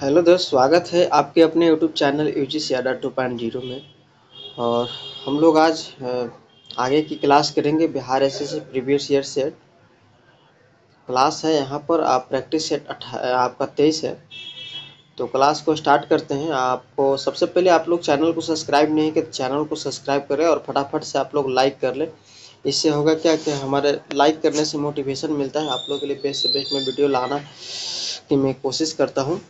Hello दोस्त, स्वागत है आपके अपने यूट्यूब चैनल यूजीसी अड्डा 2.0 में। और हम लोग आज आगे की क्लास करेंगे Bihar SSC previous year set class है। यहाँ पर आप प्रैक्टिस सेट आपका 23 है। तो क्लास को स्टार्ट करते हैं। आपको सबसे पहले आप लोग चैनल को सब्सक्राइब नहीं किए तो चैनल को सब्सक्राइब करें और फटाफट से आप लोग लाइक कर लें। इससे होगा क्या कि हमारे लाइक करने से मोटिवेशन मिलता है। आप लोगों के लिए बेस्ट से बेस्ट में वीडियो लाना की मैं कोशिश करता हूँ।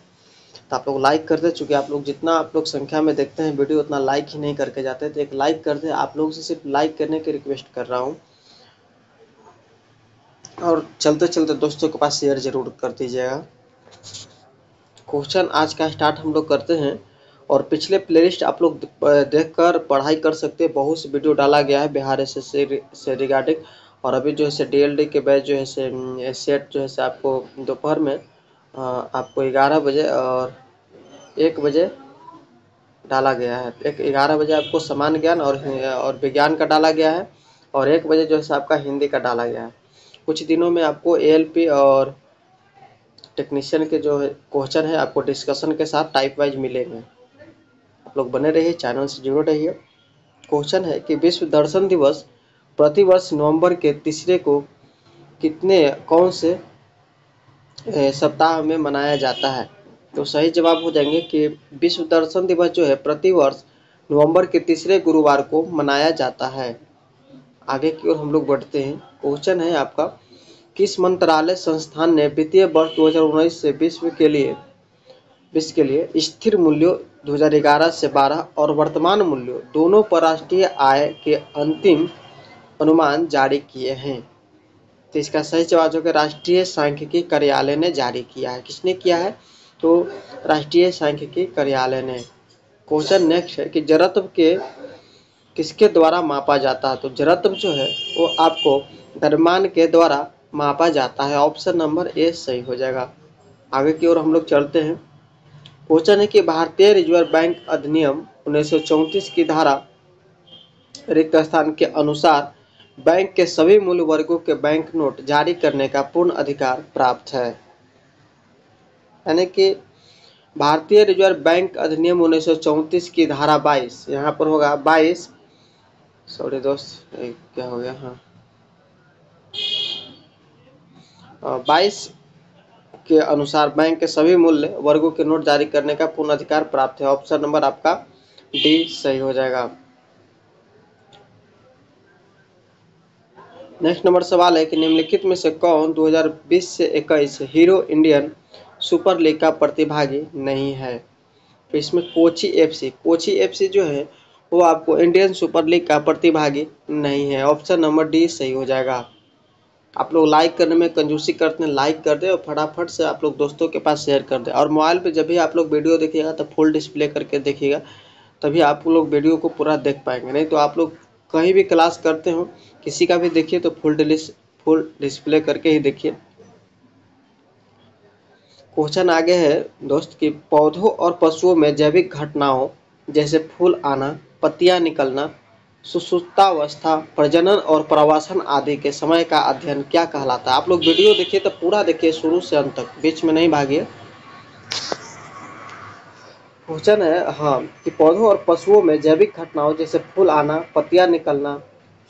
तो आप लोग लाइक कर दे, चूँकि आप लोग जितना आप लोग संख्या में देखते हैं वीडियो उतना लाइक ही नहीं करके जाते। तो एक लाइक कर दे, आप लोगों से सिर्फ लाइक करने की रिक्वेस्ट कर रहा हूँ। और चलते चलते दोस्तों के पास शेयर जरूर कर दीजिएगा। क्वेश्चन आज का स्टार्ट हम लोग करते हैं। और पिछले प्लेलिस्ट आप लोग देखकर पढ़ाई कर सकते हैं। बहुत से वीडियो डाला गया है बिहार एसएससी से रिगार्डिंग। और अभी जो है डीएलडी के बैच जो है सेट जो है आपको दोपहर में आपको 11 बजे और 1 बजे डाला गया है। 11 बजे आपको सामान्य ज्ञान और विज्ञान का डाला गया है। और 1 बजे जो है आपका हिंदी का डाला गया है। कुछ दिनों में आपको एएलपी और टेक्नीशियन के जो है क्वेश्चन है आपको डिस्कशन के साथ टाइप वाइज मिलेंगे। आप लोग बने रहिए, चैनल से जुड़े रहिए। क्वेश्चन है कि विश्व दर्शन दिवस प्रतिवर्ष नवंबर के तीसरे को कौन से सप्ताह में मनाया जाता है। तो सही जवाब हो जाएंगे कि विश्व दर्शन दिवस जो है प्रतिवर्ष नवंबर के तीसरे गुरुवार को मनाया जाता है। आगे की ओर हम लोग बढ़ते हैं। क्वेश्चन है आपका, किस मंत्रालय संस्थान ने वित्तीय वर्ष 2019 से विश्व के लिए स्थिर मूल्यों 2011 से 12 और वर्तमान मूल्यों दोनों पर राष्ट्रीय आय के अंतिम अनुमान जारी किए हैं। तो इसका सही जवाब होगा राष्ट्रीय सांख्यिकी कार्यालय ने जारी किया है। किसने किया है? तो राष्ट्रीय सांख्यिकी कार्यालय ने। क्वेश्चन नेक्स्ट है कि जड़त्व के किसके द्वारा मापा जाता है। तो जड़त्व जो है वो आपको द्रव्यमान के द्वारा मापा जाता है। ऑप्शन नंबर ए सही हो जाएगा। आगे की ओर हम लोग चलते हैं। क्वेश्चन है कि भारतीय रिजर्व बैंक अधिनियम 1934 की धारा रिक्त स्थान के अनुसार बैंक के सभी मूल्य वर्गों के बैंक नोट जारी करने का पूर्ण अधिकार प्राप्त है। यानी कि भारतीय रिजर्व बैंक अधिनियम 1934 की धारा 22, यहाँ पर होगा 22, सॉरी दोस्त क्या हो गया, हाँ 22 के अनुसार बैंक के सभी मूल्य वर्गों के नोट जारी करने का पूर्ण अधिकार प्राप्त है। ऑप्शन नंबर आपका डी सही हो जाएगा। नेक्स्ट नंबर सवाल है कि निम्नलिखित में से कौन 2020 से 21 हीरो इंडियन सुपर लीग का प्रतिभागी नहीं है। तो इसमें कोची एफसी जो है वो आपको इंडियन सुपर लीग का प्रतिभागी नहीं है। ऑप्शन नंबर डी सही हो जाएगा। आप लोग लाइक करने में कंजूसी करते हैं, लाइक कर दे और फटाफट से आप लोग दोस्तों के पास शेयर कर दे। और मोबाइल पे जब भी आप लोग वीडियो देखिएगा तो फुल डिस्प्ले करके देखिएगा, तभी आप लोग वीडियो को पूरा देख पाएंगे। नहीं तो आप लोग कहीं भी क्लास करते हो, किसी का भी देखिए तो फुल डिस्प्ले करके ही देखिए। क्वेश्चन आगे है दोस्त कि पौधों और पशुओं में जैविक घटनाओं जैसे फूल आना, पत्तियां निकलना, सुसुप्तावस्था, प्रजनन और प्रवासन आदि के समय का अध्ययन क्या कहलाता है। आप लोग वीडियो देखिए तो पूरा देखिए शुरू से अंत तक, बीच में नहीं भागिए। क्वेश्चन है हाँ कि पौधों और पशुओं में जैविक घटनाओं जैसे फूल आना, पत्तियां निकलना,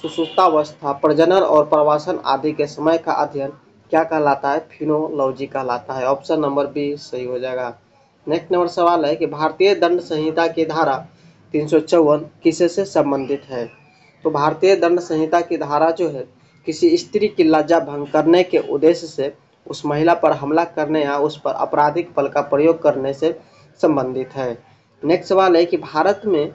सुसुप्तावस्था, प्रजनन और प्रवासन आदि के समय का अध्ययन क्या कहलाता है। फिनोलॉजी कहलाता है। ऑप्शन नंबर बी सही हो जाएगा। नेक्स्ट नंबर सवाल है कि भारतीय दंड संहिता की धारा 354 किससे संबंधित है। तो भारतीय दंड संहिता की धारा जो है किसी स्त्री की लज्जा भंग करने के उद्देश्य से उस महिला पर हमला करने या उस पर आपराधिक बल का प्रयोग करने से संबंधित है। नेक्स्ट सवाल है कि भारत में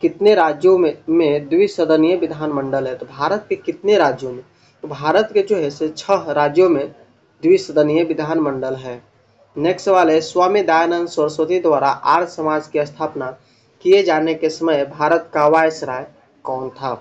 कितने राज्यों में द्विसदनीय विधानमंडल है। तो भारत के कितने राज्यों में? तो भारत के जो है 6 राज्यों में द्विसदनीय विधानमंडल है। नेक्स्ट सवाल है स्वामी दयानंद सरस्वती द्वारा आर्य समाज की स्थापना किए जाने के समय भारत का वायसराय कौन था।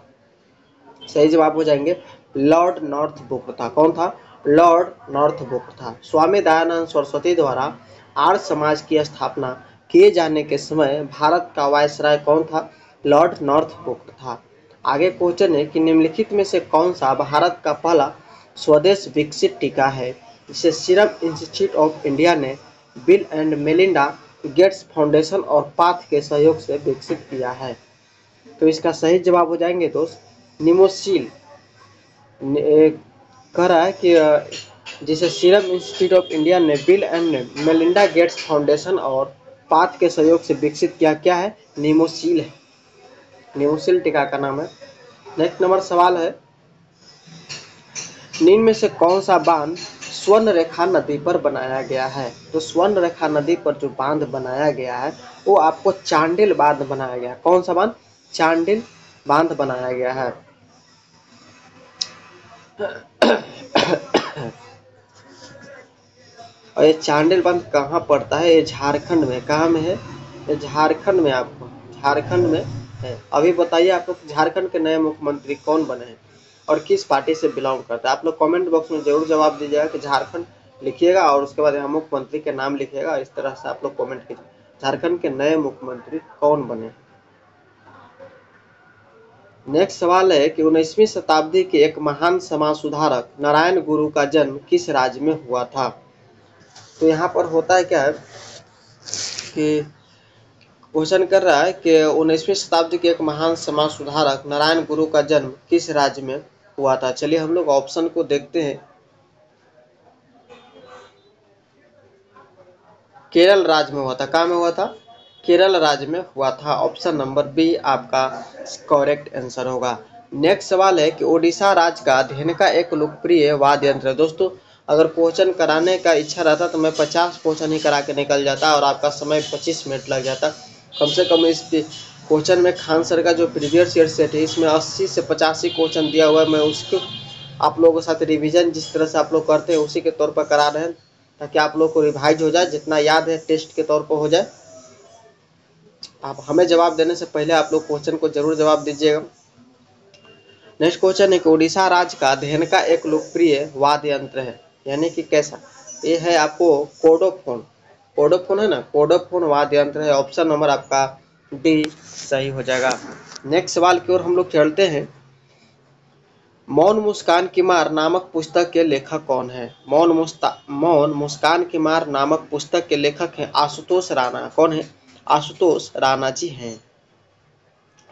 सही जवाब हो जाएंगे लॉर्ड नॉर्थब्रुक था। कौन था? लॉर्ड नॉर्थब्रुक था। स्वामी दयानंद सरस्वती द्वारा आर्य समाज की स्थापना किए जाने के समय भारत का वायसराय कौन था? लॉर्ड नॉर्थब्रुक था। आगे क्वेश्चन है कि निम्नलिखित में से कौन सा भारत का पहला स्वदेश विकसित टीका है जिसे सीरम इंस्टीट्यूट ऑफ इंडिया ने bill and Melinda Gates foundation और पाथ के सहयोग से विकसित किया है। तो इसका सही जवाब हो जाएंगे दोस्त निमोसिल। कह रहा है कि जिसे सीरम इंस्टीट्यूट ऑफ इंडिया ने bill and Melinda Gates foundation और पाथ के सहयोग से विकसित किया, क्या है, निमोसिल है। निमोसिल टीका का नाम है। नेक्स्ट नंबर सवाल है, निम्न में से कौन सा बांध स्वर्ण रेखा नदी पर बनाया गया है। तो स्वर्ण रेखा नदी पर जो बांध बनाया गया है वो आपको चांडिल बांध बनाया गया है। कौन सा बांध, चांडिल बांध बनाया गया है। और ये चांडिल बांध कहाँ पड़ता है, ये झारखंड में। कहाँ में है, ये झारखंड में, आपको झारखंड में है। अभी बताइए आप लोग झारखंड के नए मुख्यमंत्री कौन बने हैं और किस पार्टी से बिलोंग करता है। आप लोग कमेंट बॉक्स में जरूर जवाब दीजिएगा कि झारखंड लिखिएगा और उसके बाद यहाँ मुख्यमंत्री के नाम लिखिएगा। इस तरह से आप लोग कमेंट कीजिए झारखंड के नए मुख्यमंत्री कौन बने। नेक्स्ट सवाल है कि 19वीं शताब्दी के एक महान समाज सुधारक नारायण गुरु का जन्म किस राज्य में हुआ था। तो यहाँ पर होता है क्या है कि क्वेश्चन कर रहा है कि 19वीं शताब्दी के एक महान समाज सुधारक नारायण गुरु का जन्म किस राज्य में हुआ था। चलिए हम लोग ऑप्शन को देखते हैं। केरल राज्य में हुआ था। कहाँ में हुआ था, केरल राज्य में हुआ था। ऑप्शन नंबर बी आपका करेक्ट आंसर होगा। नेक्स्ट सवाल है कि ओडिशा राज्य का धेनुका एक लोकप्रिय वाद्य यंत्र है। दोस्तों अगर क्वेश्चन कराने का इच्छा रहता तो मैं 50 क्वेश्चन ही करा के निकल जाता और आपका समय 25 मिनट लग जाता। कम से कम इस क्वेश्चन में खान सर का जो प्रीवियस ईयर सेट है इसमें 80 से 85 क्वेश्चन दिया हुआ है। मैं उसको आप लोगों के साथ रिवीजन जिस तरह से आप लोग करते हैं उसी के तौर पर करा रहे हैं ताकि आप लोग को रिवाइज हो जाए, जितना याद है टेस्ट के तौर पर हो जाए। आप हमें जवाब देने से पहले आप लोग क्वेश्चन को जरूर जवाब दीजिएगा। नेक्स्ट क्वेश्चन है कि उड़ीसा राज्य का धेनुका एक लोकप्रिय वाद्य यंत्र है, यानी कि कैसा। ये है आपको कोडोफोन। कोडोफोन है ना, कोडोफोन वाद्य यंत्र है। ऑप्शन नंबर आपका डी सही हो जाएगा। नेक्स्ट सवाल की ओर हम लोग चलते हैं। मौन मुस्कान की मार नामक पुस्तक के लेखक कौन है। मौन मुस्कान की मार नामक पुस्तक के लेखक हैं आशुतोष राणा। कौन है, आशुतोष राणा जी हैं।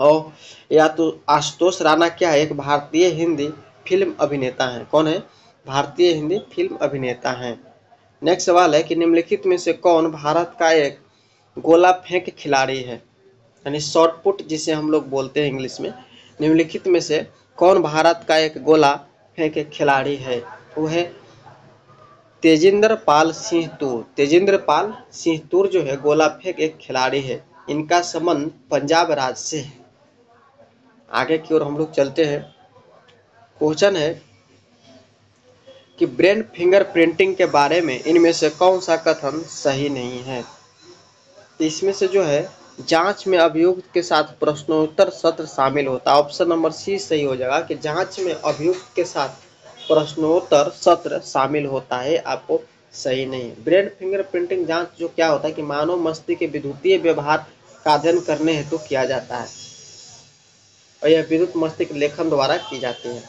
और या तो आशुतोष राणा क्या है, एक भारतीय हिंदी फिल्म अभिनेता हैं। कौन है, भारतीय हिंदी फिल्म अभिनेता हैं। नेक्स्ट सवाल है कि निम्नलिखित में से कौन भारत का एक गोला फेंक खिलाड़ी है, यानी शॉट पुट जिसे हम लोग बोलते हैं इंग्लिश में। निम्नलिखित में से कौन भारत का एक गोला फेंक खिलाड़ी है। वो है तेजिंदर पाल सिंह तूर। तेजिंदर पाल सिंह तूर जो है गोला फेंक एक खिलाड़ी है। इनका संबंध पंजाब राज्य से है। आगे की ओर हम लोग चलते हैं। क्वेश्चन है कि ब्रेन फिंगरप्रिंटिंग के बारे में इनमें से कौन सा कथन सही नहीं है। इसमें से जो है जांच में अभियुक्त के साथ प्रश्नोत्तर सत्र शामिल होता है। ऑप्शन नंबर सी सही हो जाएगा कि जांच में अभियुक्त के साथ प्रश्नोत्तर सत्र शामिल होता है, आपको सही नहीं। ब्रेन फिंगरप्रिंटिंग जांच जो क्या होता है कि मानव मस्तिष्क के विद्युतीय व्यवहार का अध्ययन करने हेतु किया जाता है और यह विद्युत मस्तिष्क लेखन द्वारा की जाती है।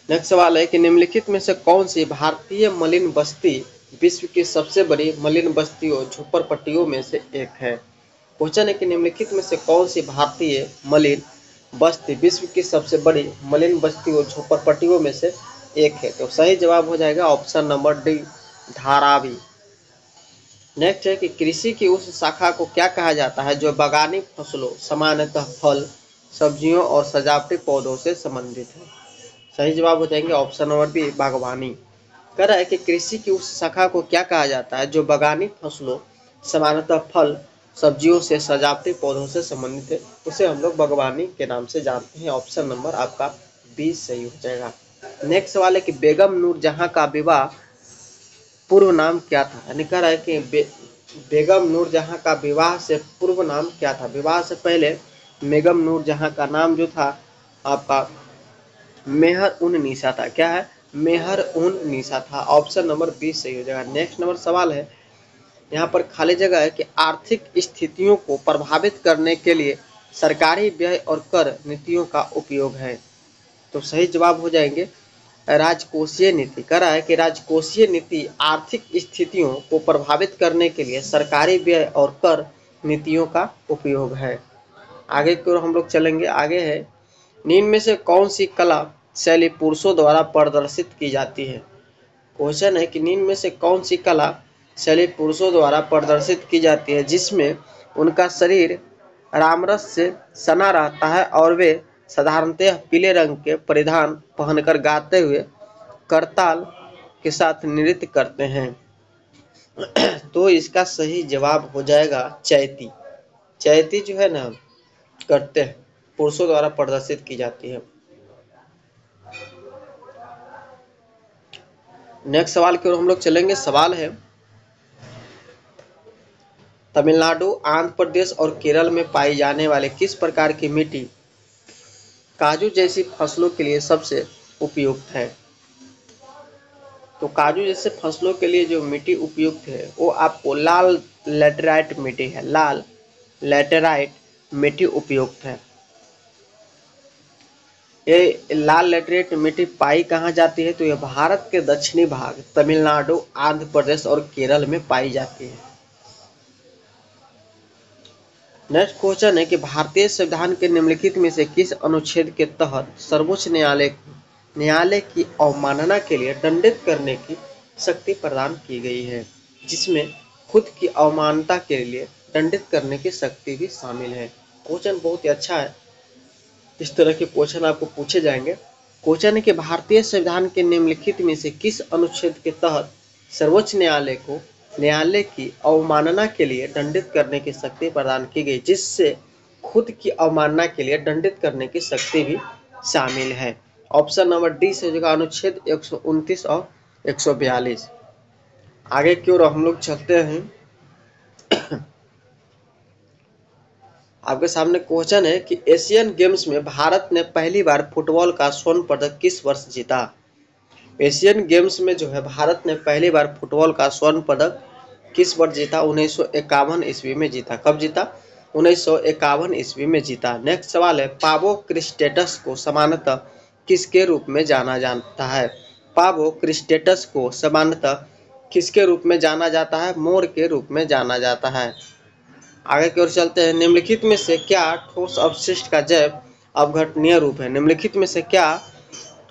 नेक्स्ट सवाल है कि निम्नलिखित में से कौन सी भारतीय मलिन बस्ती विश्व की सबसे बड़ी मलिन बस्तियों झोपड़पट्टियों में से एक है। क्वेश्चन है कि निम्नलिखित में से कौन सी भारतीय मलिन बस्ती विश्व की सबसे बड़ी मलिन बस्तियों झोपड़पट्टियों में से एक है। तो सही जवाब हो जाएगा option number D Dharavi. Next है कि कृषि की उस शाखा को क्या कहा जाता है जो बागानी फसलों सामान्यतः फल, सब्जियों और सजावटी पौधों से संबंधित है। सही जवाब हो जाएंगे ऑप्शन नंबर बी बागवानी। कह रहा है कि कृषि की उस शाखा को क्या कहा जाता है जो बागानी फसलों सामान्यतः फल, सब्जियों से सजावटी पौधों से संबंधित है, उसे हम लोग बागवानी के नाम से जानते हैं। ऑप्शन नंबर आपका बी सही हो जाएगा। नेक्स्ट सवाल है कि बेगम नूरजहां का विवाह पूर्व नाम क्या था। यानी कह रहा है कि बेगम नूरजहां का विवाह से पूर्व नाम क्या था। विवाह से पहले बेगम नूरजहां का नाम जो था आपका मेहर उन निसा था। क्या है, मेहर उन निसा था। ऑप्शन नंबर 20 सही हो जाएगा। नेक्स्ट नंबर सवाल है, यहाँ पर खाली जगह है कि आर्थिक स्थितियों को प्रभावित करने के लिए सरकारी व्यय और कर नीतियों का उपयोग है। तो सही जवाब हो जाएंगे राजकोषीय नीति कह रहा है कि राजकोषीय नीति आर्थिक स्थितियों को प्रभावित करने के लिए सरकारी व्यय और कर नीतियों का उपयोग है। आगे की ओर हम लोग चलेंगे। आगे है, निम्न में से कौन सी कला शैली पुरुषों द्वारा प्रदर्शित की जाती है। क्वेश्चन है कि निम्न में से कौन सी कला शैली पुरुषों द्वारा प्रदर्शित की जाती है जिसमें उनका शरीर रामरस से सना रहता है और वे साधारणतः पीले रंग के परिधान पहनकर गाते हुए करताल के साथ नृत्य करते हैं। तो इसका सही जवाब हो जाएगा चैती। चैती जो है ना करते हैं, पुरुषों द्वारा प्रदर्शित की जाती है। नेक्स्ट सवाल की ओर हम लोग चलेंगे। सवाल है, तमिलनाडु, आंध्र प्रदेश और केरल में पाई जाने वाले किस प्रकार की मिट्टी काजू जैसी फसलों के लिए सबसे उपयुक्त है। तो काजू जैसे फसलों के लिए जो मिट्टी उपयुक्त है वो आपको लाल लैटेराइट मिट्टी है। लाल लैटेराइट मिट्टी उपयुक्त है। ये लाल लैटेराइट मिट्टी पाई कहाँ जाती है, तो यह भारत के दक्षिणी भाग तमिलनाडु, आंध्र प्रदेश और केरल में पाई जाती है। नेक्स्ट क्वेश्चन है कि भारतीय संविधान के निम्नलिखित में से किस अनुच्छेद के तहत सर्वोच्च न्यायालय की अवमानना के लिए दंडित करने की शक्ति प्रदान की गई है, जिसमें खुद की अवमानना के लिए दंडित करने की शक्ति भी शामिल है। क्वेश्चन बहुत ही अच्छा है, इस तरह के क्वेश्चन आपको पूछे जाएंगे। क्वेश्चन है कि भारतीय संविधान के निम्नलिखित में से किस अनुच्छेद के तहत सर्वोच्च न्यायालय को न्यायालय की अवमानना के लिए दंडित करने की शक्ति प्रदान की गई, जिससे खुद की अवमानना के लिए दंडित करने की शक्ति भी शामिल है। ऑप्शन नंबर डी से जगह अनुच्छेद 129 और 142। आगे की ओर हम लोग चलते हैं। आपके सामने क्वेश्चन है कि एशियन गेम्स में भारत ने पहली बार फुटबॉल का स्वर्ण पदक किस वर्ष जीता। एशियन गेम्स में जो है भारत ने पहली बार फुटबॉल का स्वर्ण पदक किस वर्ष जीता। 1951 ईस्वी में जीता। कब जीता? 1951 ईस्वी में जीता। नेक्स्ट सवाल है, पावो क्रिस्टेटस को सामान्यतः किसके रूप में जाना जाता है। पावो क्रिस्टेटस को सामान्यतः किसके रूप में जाना जाता है। मोर के रूप में जाना जाता है। आगे की ओर चलते हैं। निम्नलिखित में से क्या ठोस अपशिष्ट का जैव अपघटनीय रूप है। निम्नलिखित में से क्या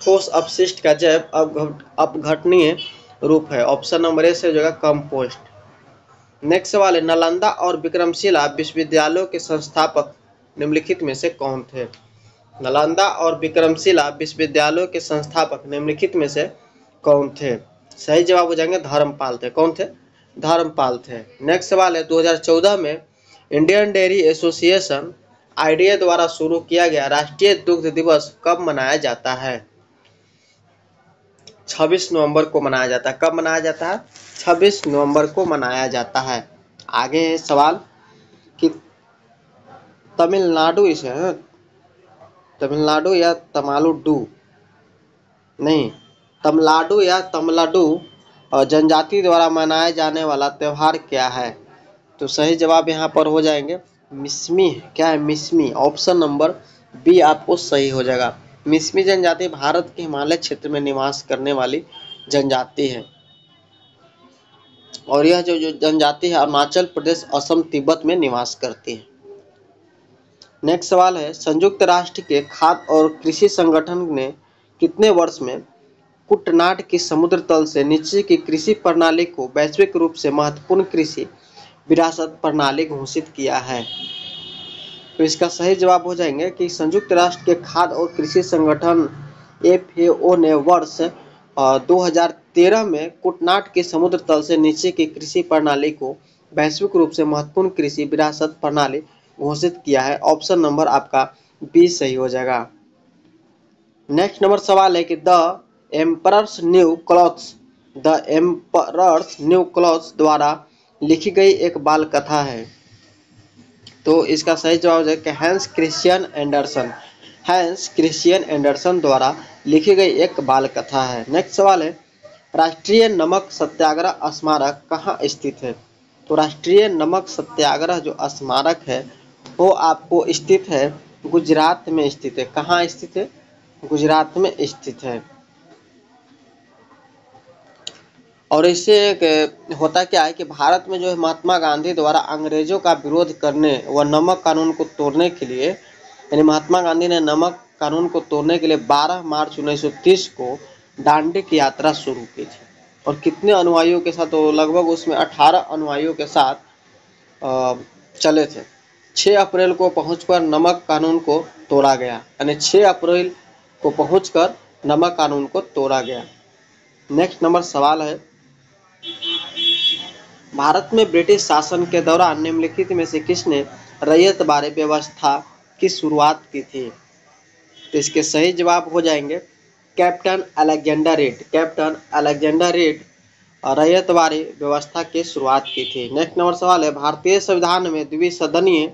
ठोस अपशिष्ट का जैव अपघटनीय रूप है। ऑप्शन नंबर ए से हो जाएगा कंपोस्ट। नेक्स्ट सवाल है, नालंदा और विक्रमशिला विश्वविद्यालयों के संस्थापक निम्नलिखित में से कौन थे। नालंदा और विक्रमशिला विश्वविद्यालयों के संस्थापक निम्नलिखित में से कौन थे। सही जवाब हो जाएंगे धर्मपाल थे। कौन थे? धर्मपाल थे। नेक्स्ट सवाल है, 2014 में इंडियन डेयरी एसोसिएशन आईडीए द्वारा शुरू किया गया राष्ट्रीय दुग्ध दिवस कब मनाया जाता है। 26 नवंबर को मनाया जाता है। कब मनाया जाता है? 26 नवंबर को मनाया जाता है। आगे है सवाल कि तमिलनाडु तमिलनाडु या तमिलनाडु नहीं तमिलनाडु या तमिलनाडु जनजाति द्वारा मनाया जाने वाला त्यौहार क्या है। तो सही जवाब यहाँ पर हो जाएंगे मिस्मी। क्या है? मिस्मी। ऑप्शन नंबर बी आपको सही हो जाएगा। मिस्मी जनजाति भारत के हिमालय क्षेत्र में निवास करने वाली जनजाति है और यह जो जनजाति है अरुणाचल प्रदेश, असम, तिब्बत में निवास करती है। नेक्स्ट सवाल है, संयुक्त राष्ट्र के खाद्य और कृषि संगठन ने कितने वर्ष में कुटनाड की समुद्र तल से नीचे की कृषि प्रणाली को वैश्विक रूप से महत्वपूर्ण कृषि विरासत प्रणाली घोषित किया है। तो इसका सही जवाब हो जाएंगे कि संयुक्त राष्ट्र के खाद्य और कृषि संगठन FAO ने वर्ष 2013 में कुटनाड के समुद्र तल से नीचे की कृषि प्रणाली को वैश्विक रूप से महत्वपूर्ण कृषि विरासत प्रणाली घोषित किया है। ऑप्शन नंबर आपका बी सही हो जाएगा। नेक्स्ट नंबर सवाल है कि द एम्परर्स न्यू क्लॉथ्स द्वारा लिखी गई एक बाल कथा है। तो इसका सही जवाब है कि हैंस क्रिश्चियन एंडरसन द्वारा लिखी गई एक बाल कथा है। नेक्स्ट सवाल है, राष्ट्रीय नमक सत्याग्रह स्मारक कहाँ स्थित है। तो राष्ट्रीय नमक सत्याग्रह जो स्मारक है वो आपको स्थित है गुजरात में स्थित है। कहाँ स्थित है? गुजरात में स्थित है। और इससे एक होता क्या है कि भारत में जो है महात्मा गांधी द्वारा अंग्रेजों का विरोध करने व नमक कानून को तोड़ने के लिए, यानी महात्मा गांधी ने नमक कानून को तोड़ने के लिए 12 मार्च 1930 को दांडी की यात्रा शुरू की थी। और कितने अनुयायियों के साथ? तो लगभग उसमें 18 अनुयायियों के साथ चले थे। 6 अप्रैल को पहुंचकर नमक कानून को तोड़ा गया, यानी 6 अप्रैल को पहुंचकर नमक कानून को तोड़ा गया। नेक्स्ट नंबर सवाल है, भारत में ब्रिटिश शासन के दौरान निम्नलिखित में से किसने रैयत बारी व्यवस्था की शुरुआत की थी? तो इसके सही जवाब हो जाएंगे captain Alexander read. Captain Alexander read रैयत बारी व्यवस्था की शुरुआत की थी। नेक्स्ट नंबर सवाल है, भारतीय संविधान में द्विसदनीय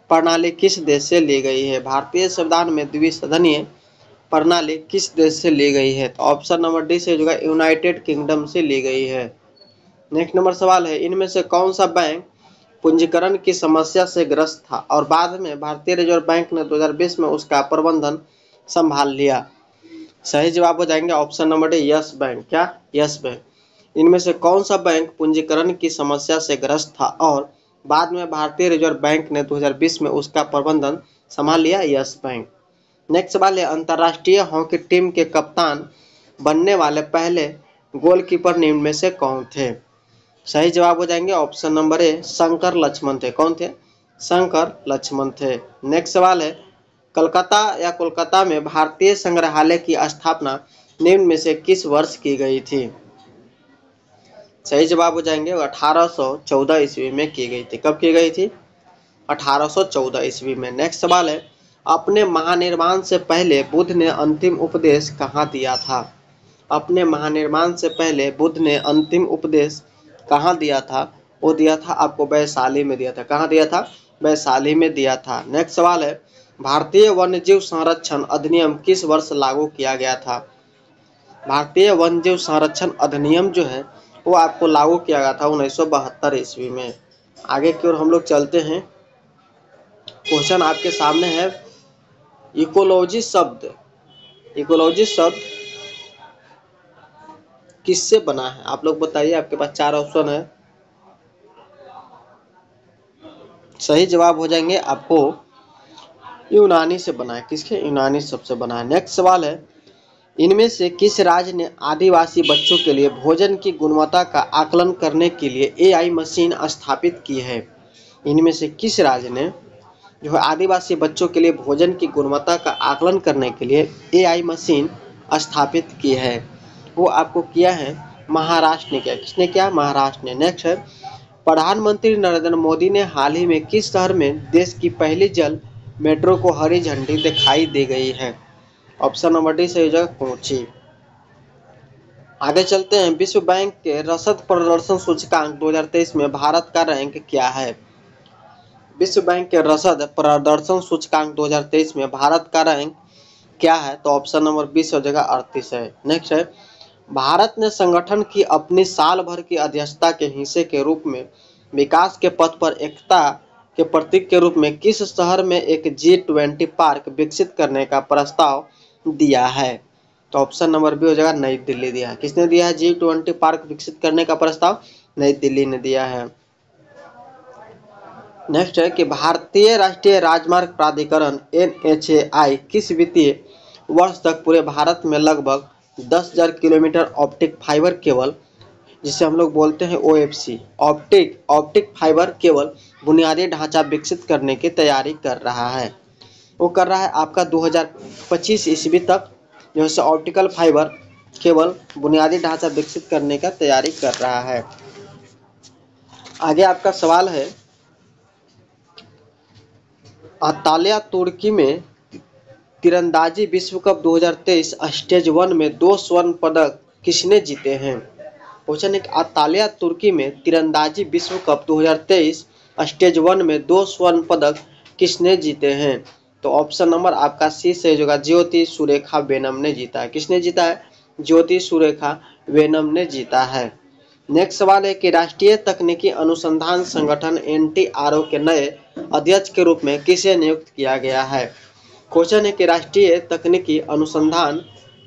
प्रणाली किस देश से ली गई है? भारतीय संविधान में द्विसदनीय प्रणाली किस देश से ली गई है? तो ऑप्शन नंबर डी से होगा यूनाइटेड किंगडम से ली गई है। नेक्स्ट नंबर सवाल है, इनमें से कौन सा बैंक पूंजीकरण की समस्या से ग्रस्त था और बाद में भारतीय रिजर्व बैंक ने 2020 में उसका प्रबंधन संभाल लिया? सही जवाब हो जाएंगे option number D Yes Bank. क्या? Yes Bank. इनमें से कौन सा बैंक पूंजीकरण की समस्या से ग्रस्त था और बाद में भारतीय रिजर्व बैंक ने 2020 में उसका प्रबंधन संभाल लिया? Yes bank. नेक्स्ट सवाल है, अंतर्राष्ट्रीय हॉकी टीम के कप्तान बनने वाले पहले गोलकीपर निम्न में से कौन थे? सही जवाब हो जाएंगे option number A Shankar Lakshman थे। कौन थे? शंकर लक्ष्मण थे। नेक्स्ट सवाल है, कलकत्ता या कोलकाता में भारतीय संग्रहालय की स्थापना निम्न में से किस वर्ष की गई थी? सही जवाब हो जाएंगे 1814 ईस्वी में की गई थी। कब की गई थी? 1814 ईस्वी में। नेक्स्ट सवाल है, अपने महानिर्वाण से पहले बुद्ध ने अंतिम उपदेश कहाँ दिया था? अपने महानिर्वाण से पहले बुद्ध ने अंतिम उपदेश कहाँ दिया था? वो दिया था आपको वैशाली में दिया था। कहाँ दिया था? वैशाली में दिया था। नेक्स्ट सवाल है, भारतीय वन्यजीव संरक्षण अधिनियम किस वर्ष लागू किया गया था? भारतीय वन्यजीव संरक्षण अधिनियम जो है वो आपको लागू किया गया था 1972 ईस्वी में। आगे की ओर हम लोग चलते हैं। क्वेश्चन आपके सामने है, इकोलॉजी शब्द किससे बना है? आप लोग बताइए, आपके पास 4 ऑप्शन है। सही जवाब हो जाएंगे आपको यूनानी से बना है। किसके? यूनानी शब्द से बना है। नेक्स्ट सवाल है, इनमें से किस राज्य ने आदिवासी बच्चों के लिए भोजन की गुणवत्ता का आकलन करने के लिए एआई मशीन स्थापित की है? इनमें से किस राज्य ने जो है आदिवासी बच्चों के लिए भोजन की गुणवत्ता का आकलन करने के लिए एआई मशीन स्थापित की है? वो आपको किया है महाराष्ट्र ने किया। किसने किया? महाराष्ट्र ने। नेक्स्ट है, प्रधानमंत्री नरेंद्र मोदी ने हाल ही में किस शहर में देश की पहली जल मेट्रो को हरी झंडी दिखाई दी गई है? ऑप्शन नंबर डी सही हो जाएगा कोची। आगे चलते हैं, विश्व बैंक के रसद प्रदर्शन सूचकांक 2023 में भारत का रैंक क्या है? विश्व बैंक के रसद प्रदर्शन सूचकांक 2023 में भारत का रैंक क्या है? तो ऑप्शन नंबर 20 हो जाएगा 38 है। नेक्स्ट है, भारत ने संगठन की अपनी साल भर की अध्यक्षता के हिस्से के रूप में विकास के पथ पर एकता के प्रतीक के रूप में किस शहर में एक G20 पार्क विकसित करने का प्रस्ताव दिया है? तो ऑप्शन नंबर बी हो जाएगा नई दिल्ली दिया है। किसने दिया है G20 पार्क विकसित करने का प्रस्ताव? नई दिल्ली ने दिया है। नेक्स्ट है कि भारतीय राष्ट्रीय राजमार्ग प्राधिकरण NHAI किस वित्तीय वर्ष तक पूरे भारत में लगभग 10,000 किलोमीटर ऑप्टिक फाइबर केबल, जिसे हम लोग बोलते हैं OFC ऑप्टिक फाइबर केबल बुनियादी ढांचा विकसित करने की तैयारी कर रहा है? वो कर रहा है आपका 2025 ईस्वी तक जो है ऑप्टिकल फाइबर केबल बुनियादी ढांचा विकसित करने का तैयारी कर रहा है। आगे आपका सवाल है, अंताल्या तुर्की में तीरंदाजी विश्व कप 2023 स्टेज 1 में 2 स्वर्ण पदक किसने जीते हैं? क्वेश्चन है, अंताल्या तुर्की में तीरंदाजी विश्व कप 2023 स्टेज 1 में 2 स्वर्ण पदक किसने जीते हैं? तो ऑप्शन नंबर आपका सी से होगा ज्योति सुरेखा वेनम ने जीता है। किसने जीता है? ज्योति सुरेखा वेनम ने जीता है। नेक्स्ट सवाल है कि राष्ट्रीय तकनीकी अनुसंधान संगठन NTRO के नए अध्यक्ष के रूप में किसे नियुक्त किया गया है? क्वेश्चन है कि राष्ट्रीय तकनीकी अनुसंधान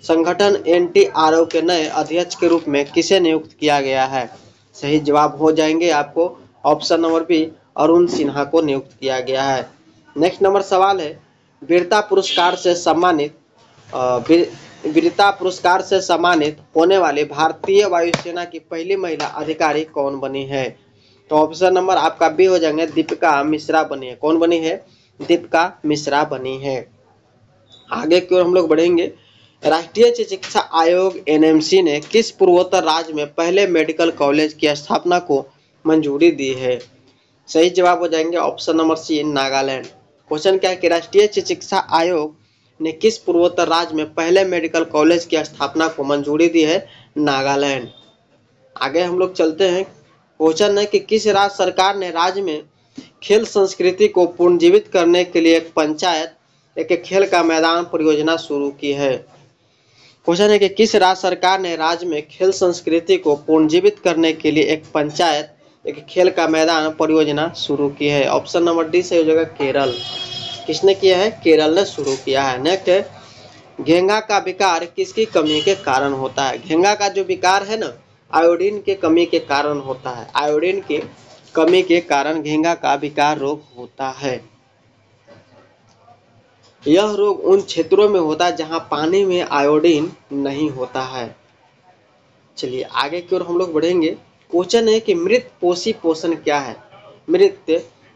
संगठन NTRO के नए अध्यक्ष के रूप में किसे नियुक्त किया गया है? सही जवाब हो जाएंगे आपको option number B, Arun Sinha को नियुक्त किया गया है। नेक्स्ट नंबर सवाल है, वीरता पुरस्कार से सम्मानित वीरता पुरस्कार से सम्मानित होने वाली भारतीय वायुसेना की पहली महिला अधिकारी कौन बनी है? तो ऑप्शन नंबर आपका बी हो जाएंगे, दीपिका मिश्रा बनी है। कौन बनी है? दीपिका मिश्रा बनी है। आगे की ओर हम लोग बढ़ेंगे। राष्ट्रीय चिकित्सा आयोग NMC ने किस पूर्वोत्तर राज्य में पहले मेडिकल कॉलेज की स्थापना को मंजूरी दी है? सही जवाब हो जाएंगे option number C, Nagaland. Question क्या है कि राष्ट्रीय चिकित्सा आयोग ने किस पूर्वोत्तर राज्य में पहले मेडिकल कॉलेज की स्थापना को मंजूरी दी है? नागालैंड। आगे हम लोग चलते हैं। क्वेश्चन है कि किस राज्य सरकार ने राज्य में खेल संस्कृति को पुनर्जीवित करने के लिए एक खेल का मैदान परियोजना शुरू की है? क्वेश्चन है कि किस राज्य सरकार ने राज्य में खेल संस्कृति को पुनर्जीवित करने के लिए एक खेल का मैदान परियोजना शुरू की है? ऑप्शन नंबर डी सही हो जाएगा, केरल। किसने किया है? केरल ने शुरू किया है। नेक्स्ट है, घेंगा का विकार किसकी कमी के कारण होता है? घेंगा का जो विकार है ना, आयोडीन के कमी के कारण होता है। आयोडीन की कमी के कारण घेंगा का विकार रोग होता है। यह रोग उन क्षेत्रों में होता है जहां पानी में आयोडीन नहीं होता है। चलिए आगे की ओर हम लोग बढ़ेंगे। क्वेश्चन है कि मृत पोषी पोषण क्या है? मृत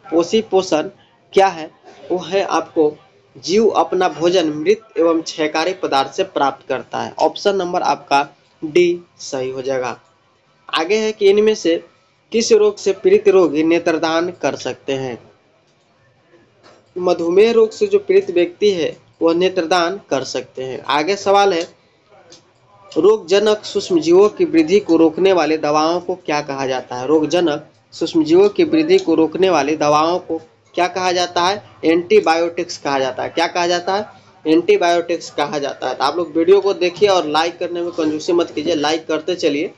पोषी पोषण क्या है? वो है आपको जीव अपना भोजन मृत एवं क्षयकारी पदार्थ से प्राप्त करता है। ऑप्शन नंबर आपका डी सही हो जाएगा। आगे है कि इनमें से किस रोग से पीड़ित रोगी नेत्रदान कर सकते हैं? मधुमेह रोग से जो पीड़ित व्यक्ति है वह नेत्रदान कर सकते हैं। आगे सवाल है, रोगजनक सूक्ष्मजीवों की वृद्धि को रोकने वाली दवाओं को क्या कहा जाता है? रोगजनक सूक्ष्मजीवों की वृद्धि को रोकने वाली दवाओं को क्या कहा जाता है? एंटीबायोटिक्स कहा जाता है। क्या कहा जाता है? एंटीबायोटिक्स कहा जाता है। तो आप लोग वीडियो को देखिए और लाइक करने में कंजूसी मत कीजिए, लाइक करते चलिए।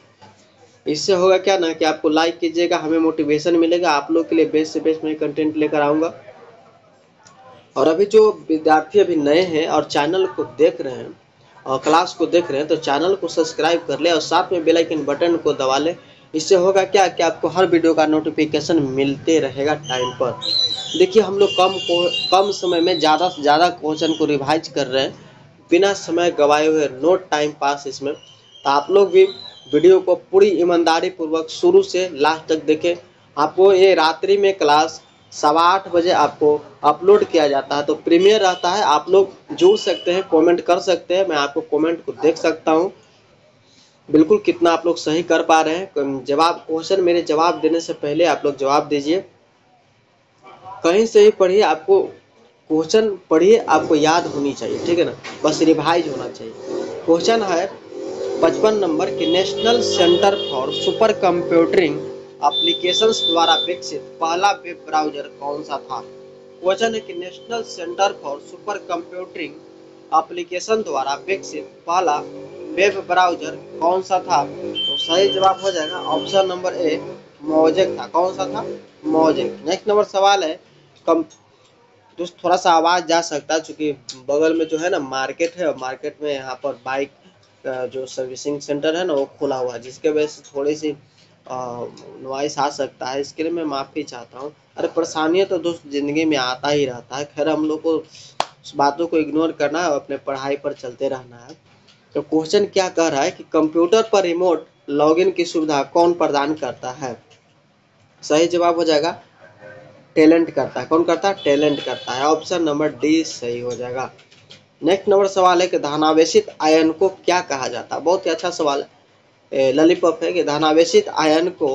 इससे होगा क्या ना कि आपको लाइक कीजिएगा, हमें मोटिवेशन मिलेगा, आप लोग के लिए बेस्ट से बेस्ट मैं कंटेंट लेकर आऊँगा। और अभी जो विद्यार्थी अभी नए हैं और चैनल को देख रहे हैं और क्लास को देख रहे हैं तो चैनल को सब्सक्राइब कर ले और साथ में बेल आइकन बटन को दबा ले। इससे होगा क्या कि आपको हर वीडियो का नोटिफिकेशन मिलते रहेगा टाइम पर। देखिए हम लोग कम समय में ज़्यादा से ज़्यादा क्वेश्चन को रिवाइज कर रहे हैं बिना समय गवाए हुए, नो टाइम पास इसमें। तो आप लोग भी वीडियो को पूरी ईमानदारी पूर्वक शुरू से लास्ट तक देखें। आपको ये रात्रि में क्लास 8:15 बजे आपको अपलोड किया जाता है, तो प्रीमियर रहता है। आप लोग जुड़ सकते हैं, कमेंट कर सकते हैं, मैं आपको कमेंट को देख सकता हूं बिल्कुल कितना आप लोग सही कर पा रहे हैं। जवाब क्वेश्चन मेरे जवाब देने से पहले आप लोग जवाब दीजिए, कहीं से ही पढ़िए, आपको क्वेश्चन पढ़िए, आपको याद होनी चाहिए, ठीक है ना, बस रिवाइज होना चाहिए। क्वेश्चन है 55 नंबर की national centre for super computing applications द्वारा विकसित पहला वेब ब्राउजर कौन सा था? क्वेश्चन है कि national centre for super computing application द्वारा विकसित पहला वेब ब्राउजर कौन सा था? तो सही जवाब हो जाएगा ऑप्शन नंबर ए, मोजेक था। कौन सा था? मोजेक। नेक्स्ट नंबर सवाल है, दोस्त थोड़ा सा आवाज जा सकता है क्योंकि बगल में जो है ना मार्केट है और मार्केट में यहाँ पर बाइक जो सर्विसिंग सेंटर है ना वो खुला हुआ है, जिसके वजह से थोड़ी सी नॉइस आ सकता है। इसके लिए मैं माफ़ी चाहता हूँ। अरे परेशानियाँ तो दोस्त ज़िंदगी में आता ही रहता है, खैर हम लोग को उस बातों को इग्नोर करना है और अपने पढ़ाई पर चलते रहना है। तो क्वेश्चन क्या कह रहा है कि कंप्यूटर पर रिमोट लॉगिन की सुविधा कौन प्रदान करता है? सही जवाब हो जाएगा टैलेंट करता है। कौन करता है? टैलेंट करता है। ऑप्शन नंबर डी सही हो जाएगा। नेक्स्ट नंबर सवाल है कि धनावेशित आयन को क्या कहा जाता है? बहुत ही अच्छा सवाल है, लॉलीपॉप है कि धनावेशित आयन को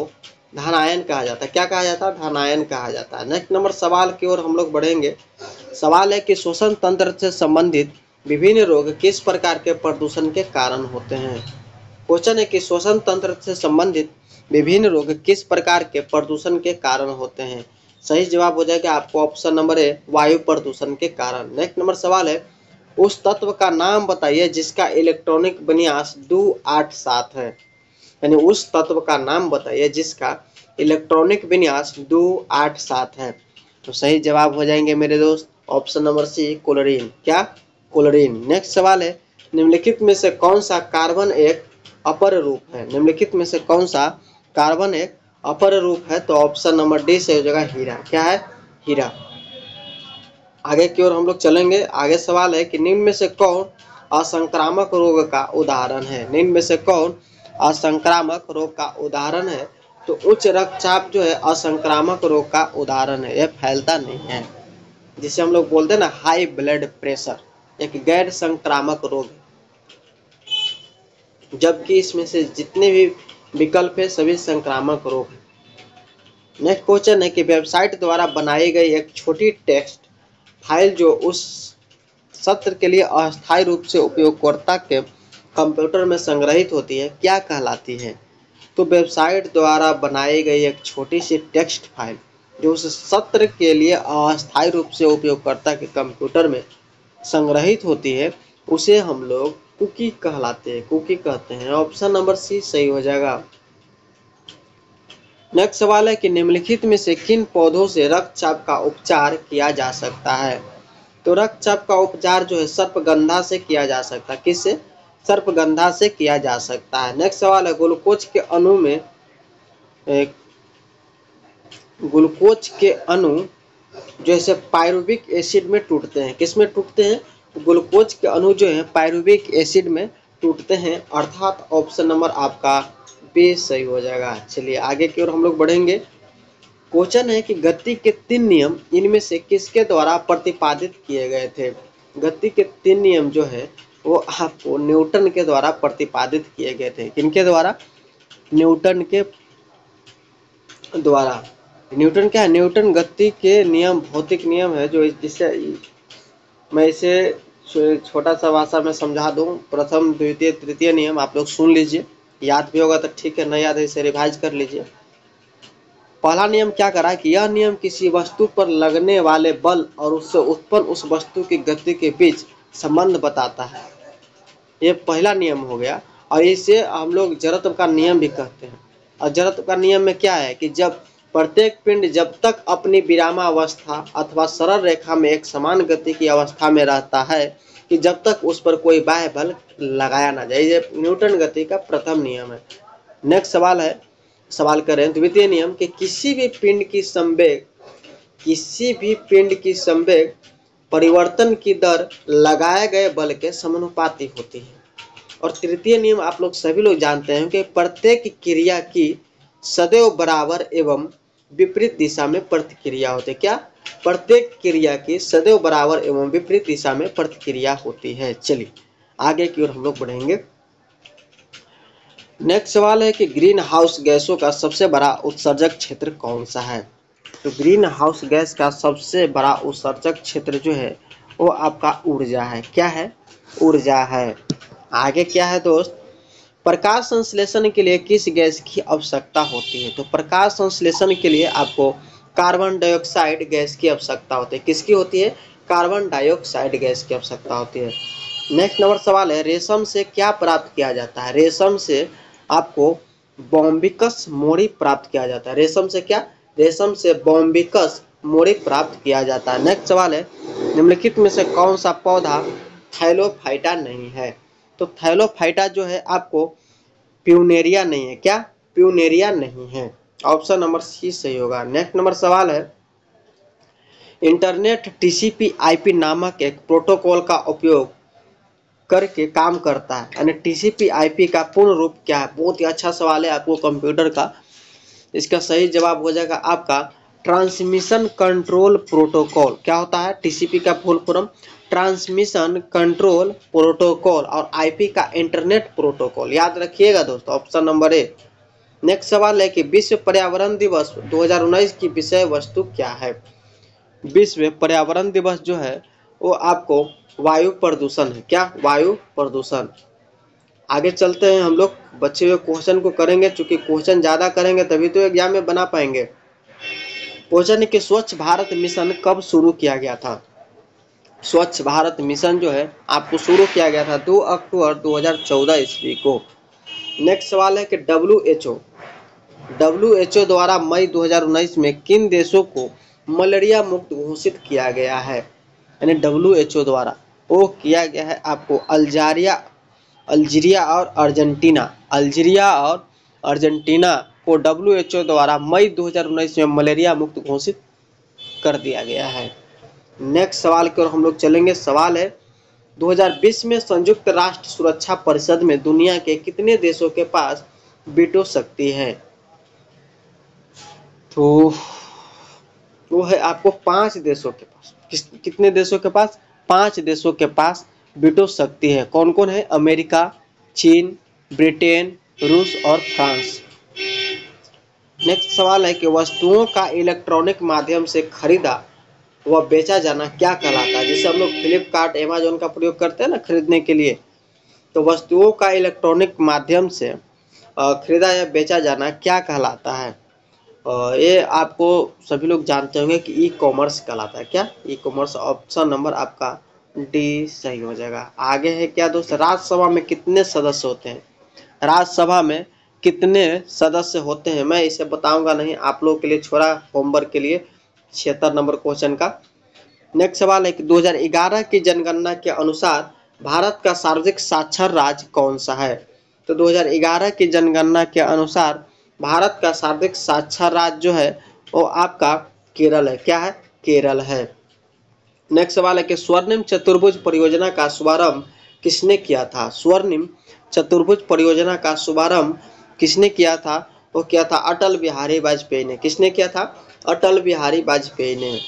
धनायन कहा जाता है। क्या कहा जाता है? धनायन कहा जाता है। नेक्स्ट नंबर सवाल की ओर हम लोग बढ़ेंगे। सवाल है कि श्वसन तंत्र से संबंधित विभिन्न रोग किस प्रकार के प्रदूषण के कारण होते हैं? क्वेश्चन है कि श्वसन तंत्र से संबंधित विभिन्न रोग किस प्रकार के प्रदूषण के कारण होते हैं? सही जवाब हो जाएगा आपको ऑप्शन नंबर ए, वायु प्रदूषण के कारण। नेक्स्ट नंबर सवाल है, उस तत्व का नाम बताइए जिसका इलेक्ट्रॉनिक विन्यास 287 है। यानी उस तत्व का नाम बताइए जिसका इलेक्ट्रॉनिक विन्यास 287 है। तो सही जवाब हो जाएंगे मेरे दोस्त ऑप्शन नंबर सी, क्लोरीन। क्या? क्लोरीन। नेक्स्ट सवाल है, निम्नलिखित में से कौन सा कार्बन एक अपर रूप है? निम्नलिखित में से कौन सा कार्बन एक अपर रूप है? तो ऑप्शन नंबर डी से हो जाएगा हीरा। क्या है? हीरा। आगे की ओर हम लोग चलेंगे। आगे सवाल है कि निम्न में से कौन असंक्रामक रोग का उदाहरण है? निम्न में से कौन असंक्रामक रोग का उदाहरण है? तो उच्च रक्तचाप जो है असंक्रामक रोग का उदाहरण है, यह फैलता नहीं है, जिसे हम लोग बोलते हैं ना हाई ब्लड प्रेशर, एक गैर संक्रामक रोग है, जबकि इसमें से जितने भी विकल्प है सभी संक्रामक रोग है। नेक्स्ट क्वेश्चन है कि वेबसाइट द्वारा बनाई गई एक छोटी टेक्स्ट फाइल जो उस सत्र के लिए अस्थायी रूप से उपयोगकर्ता के कंप्यूटर में संग्रहित होती है, क्या कहलाती है? तो वेबसाइट द्वारा बनाई गई एक छोटी सी टेक्स्ट फाइल जो उस सत्र के लिए अस्थायी रूप से उपयोगकर्ता के कंप्यूटर में संग्रहित होती है, उसे हम लोग कुकी कहलाते हैं, कुकी कहते हैं। ऑप्शन नंबर सी सही हो जाएगा। नेक्स्ट सवाल है कि निम्नलिखित में से किन पौधों से रक्तचाप का उपचार किया जा सकता है? तो रक्तचाप का उपचार जो है सर्पगंधा से किया जा सकता है। किससे? सर्पगंधा से किया जा सकता है। नेक्स्ट सवाल है ग्लूकोज के अणु जैसे पायरुविक एसिड में टूटते हैं। किस में टूटते हैं? ग्लूकोज के अणु जो है पायरुविक एसिड में टूटते हैं, अर्थात ऑप्शन नंबर आपका बी सही हो जाएगा। चलिए आगे की ओर हम लोग बढ़ेंगे। क्वेश्चन है कि गति के 3 नियम इनमें से किसके द्वारा प्रतिपादित किए गए थे? गति के 3 नियम जो है वो आपको न्यूटन के द्वारा प्रतिपादित किए गए थे। किनके द्वारा? न्यूटन के द्वारा। न्यूटन क्या है? न्यूटन गति के नियम भौतिक नियम है, जो जिससे मैं इसे छोटा सा भाषा में समझा दूं। प्रथम द्वितीय तृतीय नियम आप लोग सुन लीजिए, याद भी होगा तो ठीक है, नहीं याद है इसे रिवाइज कर लीजिए। पहला नियम क्या करा कि यह नियम किसी वस्तु पर लगने वाले बल और उससे उत्पन्न उस वस्तु की गति के बीच संबंध बताता है। ये पहला नियम हो गया, और इसे हम लोग जड़त्व का नियम भी कहते हैं। और जड़त्व का नियम में क्या है कि जब प्रत्येक पिंड जब तक अपनी विरामावस्था अथवा सरल रेखा में एक समान गति की अवस्था में रहता है कि जब तक उस पर कोई बाह्य बल लगाया ना जाए। ये न्यूटन गति का प्रथम नियम है। नेक्स्ट सवाल करें द्वितीय नियम कि किसी भी पिंड की संवेग परिवर्तन की दर लगाए गए बल के समानुपाती होती है। और तृतीय नियम आप लोग सभी लोग जानते हैं कि प्रत्येक क्रिया की सदैव बराबर एवं विपरीत दिशा में प्रतिक्रिया होती है। क्या? प्रत्येक क्रिया की सदैव बराबर एवं विपरीत दिशा में प्रतिक्रिया होती है। चलिए आगे की ओर हम लोग बढ़ेंगे। नेक्स्ट सवाल है कि ग्रीन हाउस गैसों का सबसे बड़ा उत्सर्जक क्षेत्र कौन सा है? तो ग्रीन हाउस गैस का सबसे बड़ा उत्सर्जक क्षेत्र जो है वो आपका ऊर्जा है। क्या है? ऊर्जा है। आगे क्या है दोस्त? प्रकाश संश्लेषण के लिए किस गैस की आवश्यकता होती है? तो प्रकाश संश्लेषण के लिए आपको कार्बन डाइऑक्साइड गैस की आवश्यकता होती है। किसकी होती है? कार्बन डाइऑक्साइड गैस की आवश्यकता होती है। नेक्स्ट नंबर सवाल है रेशम से क्या प्राप्त किया जाता है? रेशम से आपको बॉम्बिकस मोरी प्राप्त किया जाता है। रेशम से क्या? रेशम से बॉम्बिकस मोरी प्राप्त किया जाता है। नेक्स्ट सवाल है निम्नलिखित में से कौन सा पौधा थैलोफाइटा नहीं है? तो थैलोफाइटा जो है आपको प्यूनेरिया नहीं है। क्या? प्यूनेरिया नहीं है। ऑप्शन नंबर सी सही होगा। नेक्स्ट नंबर सवाल है इंटरनेट TCP/IP नामक एक प्रोटोकॉल का उपयोग करके काम करता है, यानी TCP/IP का पूर्ण रूप क्या है? बहुत ही अच्छा सवाल है आपको कंप्यूटर का। इसका सही जवाब हो जाएगा आपका ट्रांसमिशन कंट्रोल प्रोटोकॉल। क्या होता है? TCP का full form transmission control protocol और IP का इंटरनेट प्रोटोकॉल। याद रखिएगा दोस्तों, ऑप्शन नंबर ए। नेक्स्ट सवाल है कि विश्व पर्यावरण दिवस 2019 की विषय वस्तु क्या है? विश्व पर्यावरण दिवस जो है वो आपको वायु प्रदूषण है। क्या? वायु प्रदूषण। आगे चलते हैं, हम लोग बचे हुए क्वेश्चन को करेंगे, चूंकि क्वेश्चन ज्यादा करेंगे तभी तो एग्जाम में बना पाएंगे। क्वेश्चन है कि स्वच्छ भारत मिशन कब शुरू किया गया था? स्वच्छ भारत मिशन जो है आपको शुरू किया गया था 2 अक्टूबर 2014 ईस्वी को। नेक्स्ट सवाल है कि WHO द्वारा मई 2019 में किन देशों को मलेरिया मुक्त घोषित किया गया है? यानी WHO द्वारा वो किया गया है आपको अल्जीरिया और अर्जेंटीना। अल्जीरिया और अर्जेंटीना को WHO द्वारा मई 2019 में मलेरिया मुक्त घोषित कर दिया गया है। नेक्स्ट सवाल की ओर हम लोग चलेंगे। सवाल है 2020 में संयुक्त राष्ट्र सुरक्षा परिषद में दुनिया के कितने देशों के पास वीटो शक्ति है? तो वो है आपको 5 देशों के पास। कितने देशों के पास? 5 देशों के पास वीटो शक्ति है। कौन कौन है? अमेरिका, चीन, ब्रिटेन, रूस और फ्रांस। नेक्स्ट सवाल है कि वस्तुओं का इलेक्ट्रॉनिक माध्यम से खरीदा व बेचा जाना क्या कहलाता है? जैसे हम लोग फ्लिपकार्ट, अमेजोन का प्रयोग करते हैं ना खरीदने के लिए, तो वस्तुओं का इलेक्ट्रॉनिक माध्यम से खरीदा या बेचा जाना क्या कहलाता है? ये आपको सभी लोग जानते होंगे कि ई कॉमर्स कहलाता है। क्या? E commerce. ऑप्शन नंबर आपका डी सही हो जाएगा। आगे है क्या दोस्त? राज्यसभा में कितने सदस्य होते हैं? राज्यसभा में कितने सदस्य होते हैं मैं इसे बताऊंगा नहीं, आप लोगों के लिए छोड़ा होमवर्क के लिए 76 नंबर क्वेश्चन का। नेक्स्ट सवाल है कि 2011 की जनगणना के अनुसार भारत का सर्वाधिक साक्षर राज्य कौन सा है? तो 2011 की जनगणना के अनुसार भारत का सर्वाधिक साक्षर राज्य जो है वो आपका केरल है। क्या है? केरल है। नेक्स्ट सवाल है कि स्वर्णिम चतुर्भुज परियोजना का शुभारंभ किसने किया था? स्वर्णिम चतुर्भुज परियोजना का शुभारंभ किसने किया था? वो किया था अटल बिहारी वाजपेयी ने। किसने किया था? अटल बिहारी वाजपेयी ने।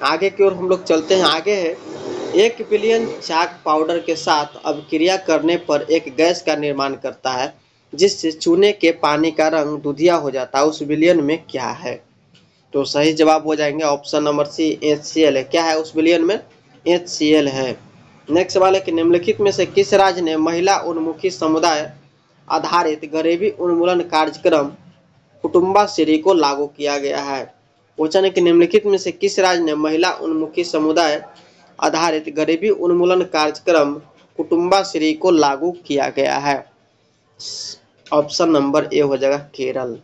आगे की ओर हम लोग चलते हैं। आगे है 1 बिलियन चाक पाउडर के साथ अभिक्रिया करने पर एक गैस का निर्माण करता है जिससे चूने के पानी का रंग दूधिया हो जाता है। उस विलयन में क्या है? तो सही जवाब हो जाएंगे ऑप्शन नंबर सी HCl है। क्या है उस विलयन में? HCl है। नेक्स्ट सवाल है कि निम्नलिखित में से किस राज्य ने महिला उन्मुखी समुदाय आधारित गरीबी उन्मूलन कार्यक्रम कुटुम्बाश्री को लागू किया गया है? क्वेश्चन है कि निम्नलिखित में से किस राज्य ने महिला उन्मुखी समुदाय आधारित गरीबी उन्मूलन कार्यक्रम कुटुम्बाश्री को लागू किया गया है? ऑप्शन नंबर ए हो जाएगा केरल।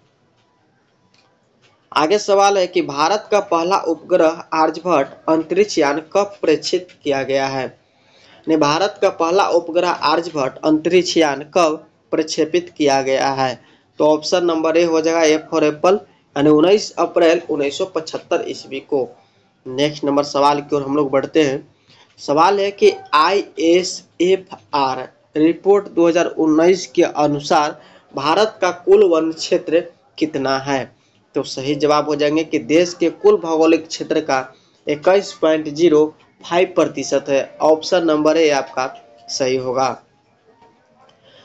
आगे सवाल है कि भारत का पहला उपग्रह आर्यभट्ट अंतरिक्ष यान कब प्रेक्षित किया गया है? भारत का पहला उपग्रह आर्यभट्ट अंतरिक्ष यान कब प्रक्षेपित किया गया है? तो ऑप्शन नंबर ए हो जाएगा ए फॉर एप्पल, यानी 19 अप्रैल 1975 ईस्वी को। नेक्स्ट नंबर सवाल की ओर हम लोग बढ़ते हैं। सवाल है कि ISFR रिपोर्ट 2019 के अनुसार भारत का कुल वन क्षेत्र कितना है? तो सही जवाब हो जाएंगे कि देश के कुल भौगोलिक क्षेत्र का 21.05% है। ऑप्शन नंबर ए आपका सही होगा।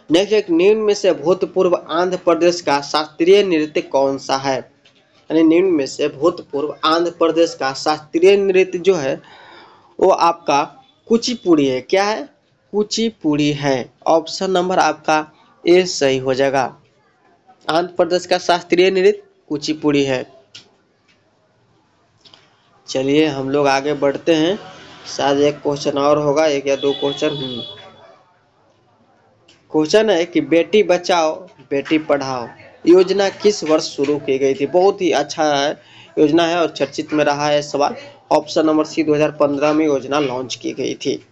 नेक्स्ट एक निम्न में से भूतपूर्व आंध्र प्रदेश का शास्त्रीय नृत्य कौन सा है? यानी निम्न में से भूतपूर्व आंध्र प्रदेश का शास्त्रीय नृत्य जो है वो आपका कुचिपुड़ी है। क्या है? कुचिपुड़ी है। ऑप्शन नंबर आपका ए सही हो जाएगा। आंध्र प्रदेश का शास्त्रीय नृत्य कुचिपुड़ी है। चलिए हम लोग आगे बढ़ते हैं। शायद एक क्वेश्चन और होगा, 1 या 2 क्वेश्चन। क्वेश्चन है कि बेटी बचाओ बेटी पढ़ाओ योजना किस वर्ष शुरू की गई थी? बहुत ही अच्छा है योजना है और चर्चित में रहा है सवाल। ऑप्शन नंबर सी 2015 में योजना लॉन्च की गई थी।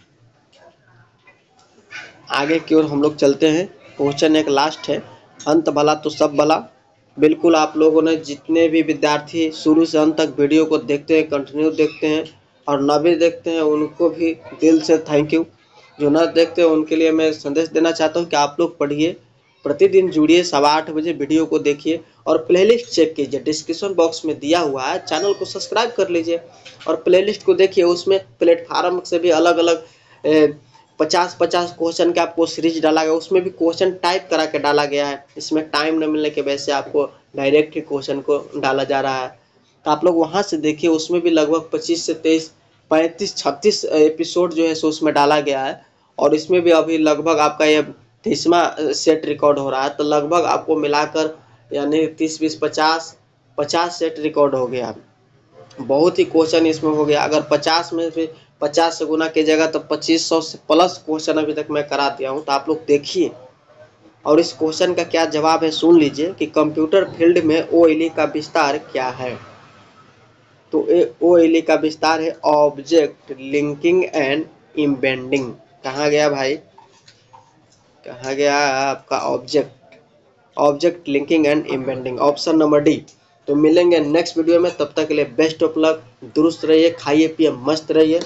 आगे की ओर हम लोग चलते हैं। क्वेश्चन एक लास्ट है, अंत भला तो सब भला। बिल्कुल आप लोगों ने जितने भी विद्यार्थी शुरू से अंत तक वीडियो को देखते हैं, कंटिन्यू देखते हैं और न भी देखते हैं उनको भी दिल से थैंक यू। जो न देखते हैं उनके लिए मैं संदेश देना चाहता हूं कि आप लोग पढ़िए, प्रतिदिन जुड़िए, 8:15 बजे वीडियो को देखिए और प्लेलिस्ट चेक कीजिए। डिस्क्रिप्शन बॉक्स में दिया हुआ है, चैनल को सब्सक्राइब कर लीजिए और प्लेलिस्ट को देखिए। उसमें प्लेटफार्म से भी अलग अलग 50-50 क्वेश्चन का आपको सीरीज डाला गया, उसमें भी क्वेश्चन टाइप करा के डाला गया है। इसमें टाइम न मिलने की वजह से आपको डायरेक्ट ही क्वेश्चन को डाला जा रहा है, तो आप लोग वहां से देखिए। उसमें भी लगभग 25 से 23, 35, 36 एपिसोड जो है सो उसमें डाला गया है और इसमें भी अभी लगभग आपका ये 30वां सेट रिकॉर्ड हो रहा है। तो लगभग आपको मिलाकर यानी 30, 20, 50 सेट रिकॉर्ड हो गया। बहुत ही क्वेश्चन इसमें हो गया। अगर 50 में भी 50 से गुना की जगह तो 2500 से प्लस क्वेश्चन अभी तक मैं करा दिया हूँ। तो आप लोग देखिए और इस क्वेश्चन का क्या जवाब है सुन लीजिए कि कंप्यूटर फील्ड में OLE का विस्तार क्या है? तो OLE का विस्तार है ऑब्जेक्ट लिंकिंग एंड इम्बेंडिंग। कहाँ गया भाई, कहाँ गया आपका object, object linking and embedding, option number D. तो मिलेंगे नेक्स्ट वीडियो में, तब तक के लिए बेस्ट ऑफ लक, दुरुस्त रहिए, खाइए पिए मस्त रहिए।